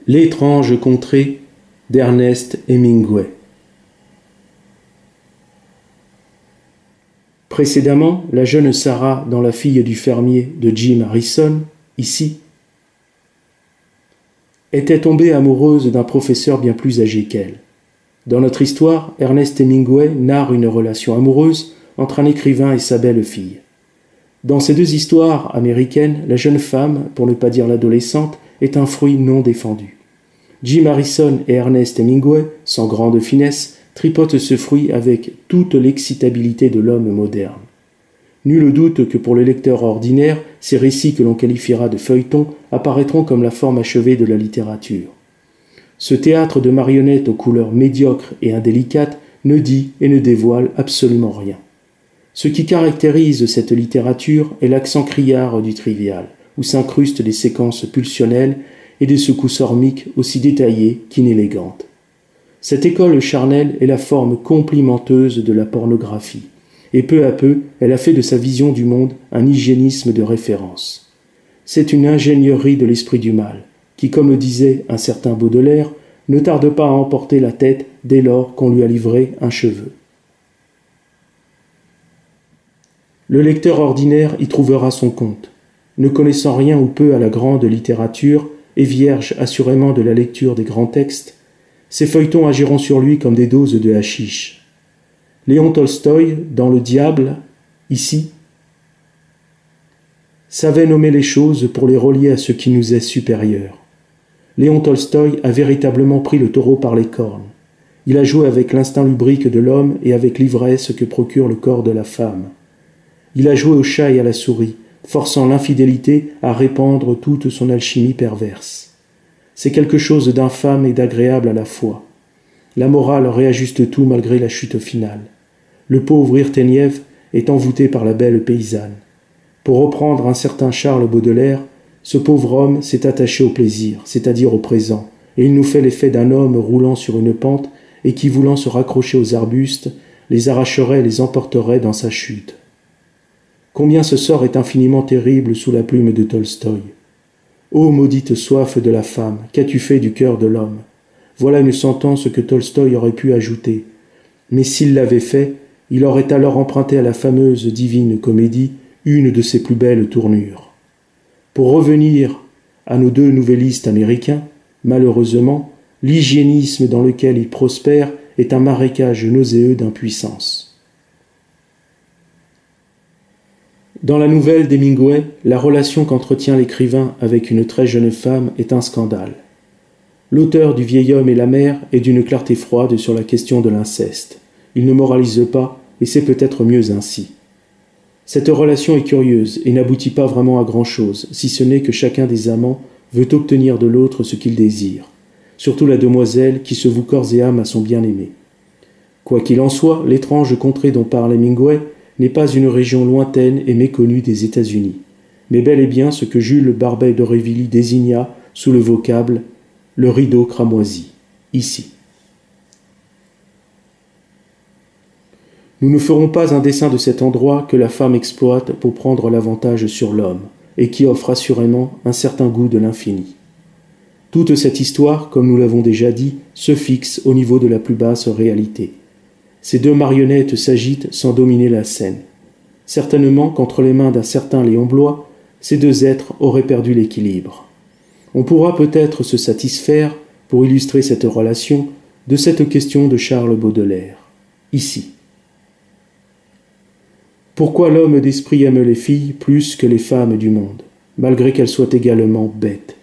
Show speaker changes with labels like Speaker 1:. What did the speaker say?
Speaker 1: L'étrange contrée d'Ernest Hemingway. Précédemment, la jeune Sarah dans La fille du fermier de Jim Harrison, ici, était tombée amoureuse d'un professeur bien plus âgé qu'elle. Dans notre histoire, Ernest Hemingway narre une relation amoureuse entre un écrivain et sa belle-fille. Dans ces deux histoires américaines, la jeune femme, pour ne pas dire l'adolescente, est un fruit non défendu. Jim Harrison et Ernest Hemingway, sans grande finesse, tripotent ce fruit avec toute l'excitabilité de l'homme moderne. Nul doute que pour le lecteur ordinaire, ces récits que l'on qualifiera de feuilletons apparaîtront comme la forme achevée de la littérature. Ce théâtre de marionnettes aux couleurs médiocres et indélicates ne dit et ne dévoile absolument rien. Ce qui caractérise cette littérature est l'accent criard du trivial, où s'incrustent des séquences pulsionnelles et des secousses ormiques aussi détaillées qu'inélégantes. Cette école charnelle est la forme complimenteuse de la pornographie, et peu à peu, elle a fait de sa vision du monde un hygiénisme de référence. C'est une ingénierie de l'esprit du mal, qui, comme disait un certain Baudelaire, ne tarde pas à emporter la tête dès lors qu'on lui a livré un cheveu. Le lecteur ordinaire y trouvera son compte. Ne connaissant rien ou peu à la grande littérature, et vierge assurément de la lecture des grands textes, ces feuilletons agiront sur lui comme des doses de hashish. Léon Tolstoï, dans Le Diable, ici, savait nommer les choses pour les relier à ce qui nous est supérieur. Léon Tolstoï a véritablement pris le taureau par les cornes. Il a joué avec l'instinct lubrique de l'homme et avec l'ivresse que procure le corps de la femme. Il a joué au chat et à la souris, forçant l'infidélité à répandre toute son alchimie perverse. C'est quelque chose d'infâme et d'agréable à la fois. La morale réajuste tout malgré la chute finale. Le pauvre Irteniev est envoûté par la belle paysanne. Pour reprendre un certain Charles Baudelaire, ce pauvre homme s'est attaché au plaisir, c'est-à-dire au présent, et il nous fait l'effet d'un homme roulant sur une pente et qui, voulant se raccrocher aux arbustes, les arracherait et les emporterait dans sa chute. Combien ce sort est infiniment terrible sous la plume de Tolstoï. Ô maudite soif de la femme, qu'as-tu fait du cœur de l'homme? Voilà une sentence que Tolstoï aurait pu ajouter. Mais s'il l'avait fait, il aurait alors emprunté à la fameuse divine comédie une de ses plus belles tournures. Pour revenir à nos deux nouvellistes américains, malheureusement, l'hygiénisme dans lequel ils prospèrent est un marécage nauséeux d'impuissance. Dans la nouvelle d'Hemingway, la relation qu'entretient l'écrivain avec une très jeune femme est un scandale. L'auteur du vieil homme et la mère est d'une clarté froide sur la question de l'inceste. Il ne moralise pas, et c'est peut-être mieux ainsi. Cette relation est curieuse et n'aboutit pas vraiment à grand-chose, si ce n'est que chacun des amants veut obtenir de l'autre ce qu'il désire, surtout la demoiselle qui se voue corps et âme à son bien-aimé. Quoi qu'il en soit, l'étrange contrée dont parle Hemingway n'est pas une région lointaine et méconnue des États-Unis, mais bel et bien ce que Jules Barbet d'Aurevilly désigna sous le vocable « le rideau cramoisi », ici. Nous ne ferons pas un dessin de cet endroit que la femme exploite pour prendre l'avantage sur l'homme, et qui offre assurément un certain goût de l'infini. Toute cette histoire, comme nous l'avons déjà dit, se fixe au niveau de la plus basse réalité. Ces deux marionnettes s'agitent sans dominer la scène. Certainement qu'entre les mains d'un certain Léon Bloy, ces deux êtres auraient perdu l'équilibre. On pourra peut-être se satisfaire, pour illustrer cette relation, de cette question de Charles Baudelaire, ici. Pourquoi l'homme d'esprit aime les filles plus que les femmes du monde, malgré qu'elles soient également bêtes?